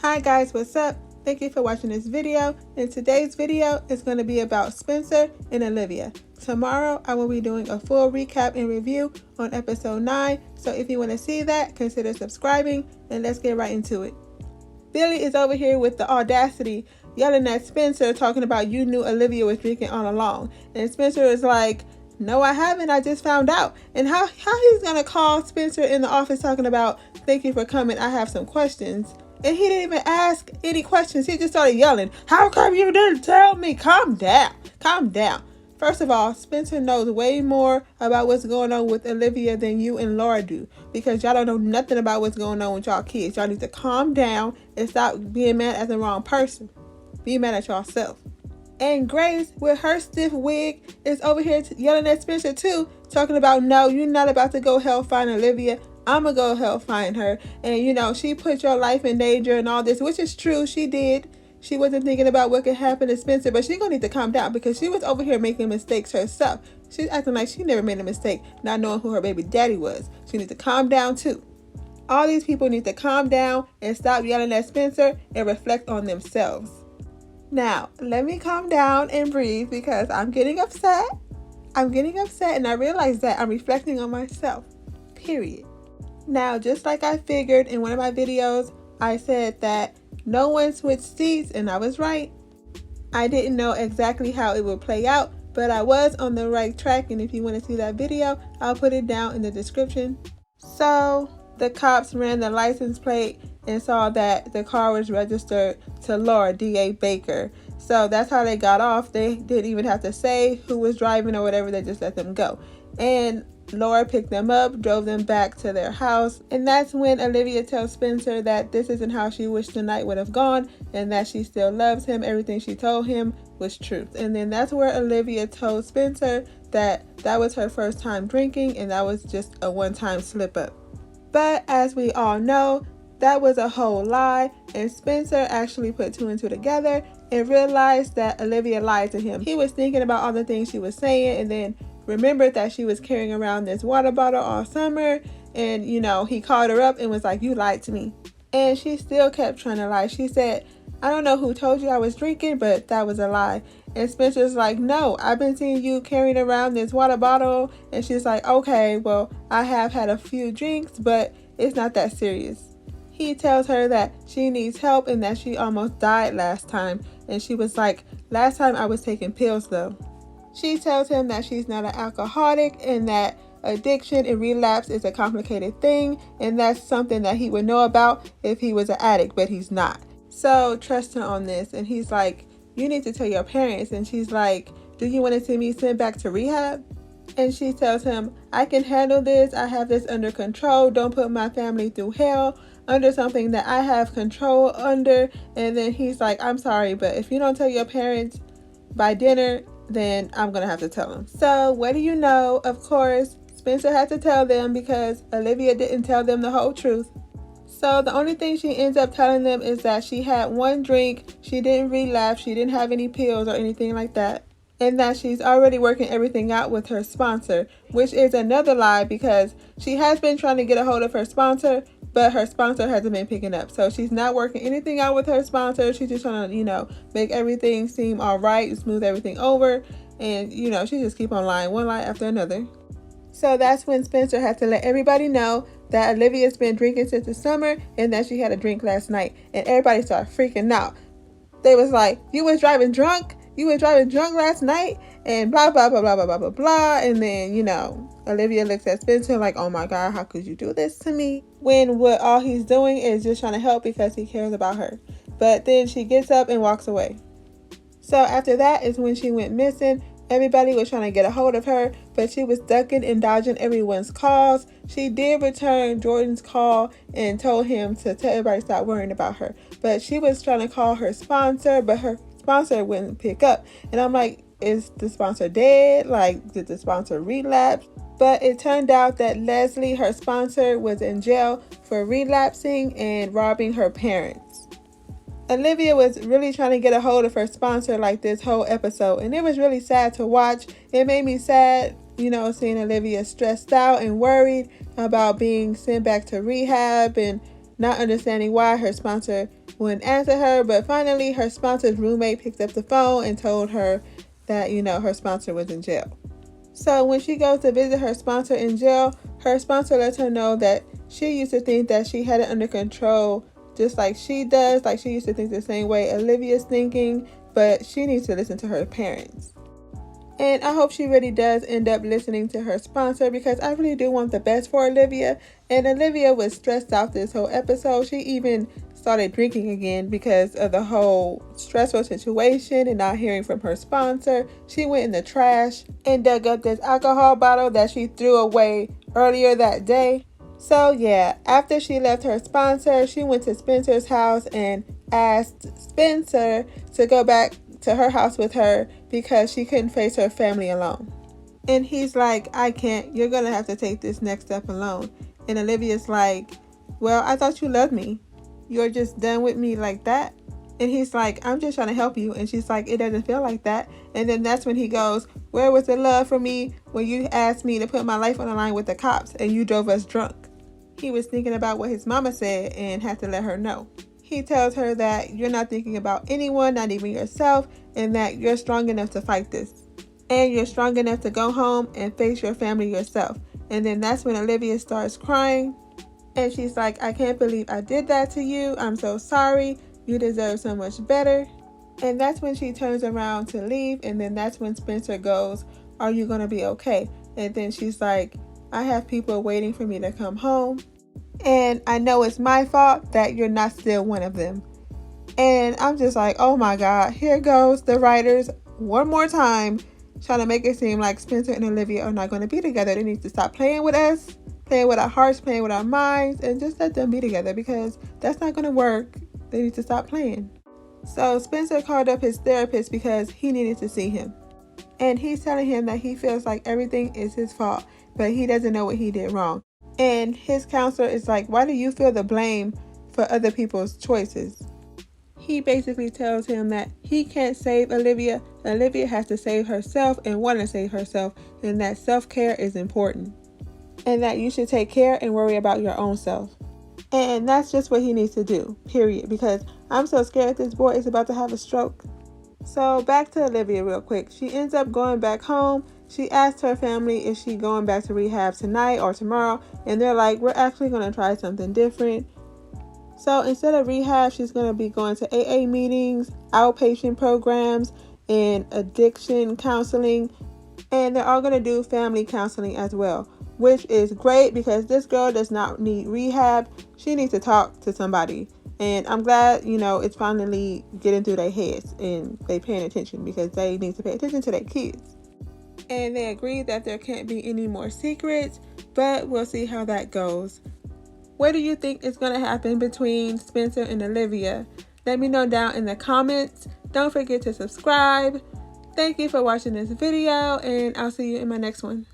Hi guys, what's up? Thank you for watching this video. In today's video, it's going to be about Spencer and Olivia. Tomorrow, I will be doing a full recap and review on episode 9. So if you want to see that, consider subscribing and let's get right into it. Billy is over here with the audacity yelling at Spencer, talking about you knew Olivia was drinking all along. And Spencer is like, no, I haven't. I just found out. And how he's going to call Spencer in the office talking about, thank you for coming. I have some questions. And he didn't even ask any questions. He just started yelling, how come you didn't tell me? Calm down. Calm down. First of all, Spencer knows way more about what's going on with Olivia than you and Laura do. Because y'all don't know nothing about what's going on with y'all kids. Y'all need to calm down and stop being mad at the wrong person. Be mad at yourself. And Grace, with her stiff wig, is over here yelling at Spencer too. Talking about, no, you're not about to go help find Olivia. I'm going to go help find her. And, she put your life in danger and all this, which is true. She did. She wasn't thinking about what could happen to Spencer, but she's going to need to calm down because she was over here making mistakes herself. She's acting like she never made a mistake, not knowing who her baby daddy was. She needs to calm down too. All these people need to calm down and stop yelling at Spencer and reflect on themselves. Now, let me calm down and breathe because I'm getting upset. And I realize that I'm reflecting on myself. Period. Now, just like I figured in one of my videos, I said that no one switched seats, and I was right. I didn't know exactly how it would play out, but I was on the right track, and if you want to see that video, I'll put it down in the description. So, the cops ran the license plate and saw that the car was registered to Laura D.A. Baker. So, that's how they got off. They didn't even have to say who was driving or whatever, they just let them go. And Laura picked them up, drove them back to their house, and that's when Olivia tells Spencer that this isn't how she wished the night would have gone and that she still loves him. Everything she told him was true. And then that's where Olivia told Spencer that was her first time drinking and that was just a one-time slip up. But as we all know, that was a whole lie, and Spencer actually put two and two together and realized that Olivia lied to him. He was thinking about all the things she was saying and then remembered that she was carrying around this water bottle all summer, and he called her up and was like, you lied to me. And she still kept trying to lie. She said, I don't know who told you I was drinking, but that was a lie. And Spencer's like, no, I've been seeing you carrying around this water bottle. And she's like, okay, well, I have had a few drinks, but it's not that serious. He tells her that she needs help and that she almost died last time. And she was like, last time I was taking pills though. She tells him that she's not an alcoholic and that addiction and relapse is a complicated thing, and that's something that he would know about if he was an addict, but he's not. So trust her on this. And he's like, you need to tell your parents. And she's like, do you want to see me sent back to rehab? And she tells him, I can handle this. I have this under control. Don't put my family through hell under something that I have control under. And then he's like, I'm sorry, but if you don't tell your parents by dinner, then I'm gonna have to tell them. So what do you know? Of course, Spencer had to tell them because Olivia didn't tell them the whole truth. So the only thing she ends up telling them is that she had one drink, she didn't relapse, she didn't have any pills or anything like that, and that she's already working everything out with her sponsor, which is another lie because she has been trying to get a hold of her sponsor, but her sponsor hasn't been picking up. So she's not working anything out with her sponsor. She's just trying to, make everything seem all right, smooth everything over. And, she just keep on lying, one lie after another. So that's when Spencer had to let everybody know that Olivia's been drinking since the summer and that she had a drink last night. And everybody started freaking out. They was like, you was driving drunk? You was driving drunk last night? And blah, blah, blah, blah, blah, blah, blah, blah. And then, Olivia looks at Spencer like, oh my God, how could you do this to me? When what all he's doing is just trying to help because he cares about her. But then she gets up and walks away. So after that is when she went missing. Everybody was trying to get a hold of her, but she was ducking and dodging everyone's calls. She did return Jordan's call and told him to tell everybody to stop worrying about her. But she was trying to call her sponsor, but her sponsor wouldn't pick up. And I'm like, is the sponsor dead? Like, did the sponsor relapse? But it turned out that Leslie, her sponsor, was in jail for relapsing and robbing her parents. Olivia was really trying to get a hold of her sponsor like this whole episode, and it was really sad to watch. It made me sad, seeing Olivia stressed out and worried about being sent back to rehab and not understanding why her sponsor wouldn't answer her. But finally, her sponsor's roommate picked up the phone and told her that, her sponsor was in jail. So when she goes to visit her sponsor in jail, her sponsor lets her know that she used to think that she had it under control just like she does. Like, she used to think the same way Olivia's thinking, but she needs to listen to her parents. And I hope she really does end up listening to her sponsor, because I really do want the best for Olivia. And Olivia was stressed out this whole episode. She even started drinking again because of the whole stressful situation and not hearing from her sponsor. She went in the trash and dug up this alcohol bottle that she threw away earlier that day. So yeah, after she left her sponsor, she went to Spencer's house and asked Spencer to go back to her house with her because she couldn't face her family alone. And he's like, I can't. You're going to have to take this next step alone. And Olivia's like, well, I thought you loved me. You're just done with me like that? And he's like, I'm just trying to help you. And she's like, it doesn't feel like that. And then that's when he goes, where was the love for me when you asked me to put my life on the line with the cops and you drove us drunk? He was thinking about what his mama said and had to let her know. He tells her that you're not thinking about anyone, not even yourself, and that you're strong enough to fight this. And you're strong enough to go home and face your family yourself. And then that's when Olivia starts crying. And she's like, I can't believe I did that to you. I'm so sorry. You deserve so much better. And that's when she turns around to leave. And then that's when Spencer goes, are you going to be okay? And then she's like, I have people waiting for me to come home. And I know it's my fault that you're not still one of them. And I'm just like, oh my God, here goes the writers one more time trying to make it seem like Spencer and Olivia are not going to be together. They need to stop playing with us, playing with our hearts, playing with our minds, and just let them be together, because that's not going to work. They need to stop playing. So Spencer called up his therapist because he needed to see him. And he's telling him that he feels like everything is his fault, but he doesn't know what he did wrong. And his counselor is like, why do you feel the blame for other people's choices? He basically tells him that he can't save Olivia. Olivia has to save herself and want to save herself, and that self-care is important. And that you should take care and worry about your own self. And that's just what he needs to do, period. Because I'm so scared this boy is about to have a stroke. So back to Olivia real quick. She ends up going back home. She asked her family if she's going back to rehab tonight or tomorrow. And they're like, we're actually going to try something different. So instead of rehab, she's going to be going to AA meetings, outpatient programs, and addiction counseling. And they're all going to do family counseling as well, which is great because this girl does not need rehab. She needs to talk to somebody. And I'm glad, it's finally getting through their heads and they paying attention, because they need to pay attention to their kids. And they agreed that there can't be any more secrets, but we'll see how that goes. What do you think is going to happen between Spencer and Olivia? Let me know down in the comments. Don't forget to subscribe. Thank you for watching this video, and I'll see you in my next one.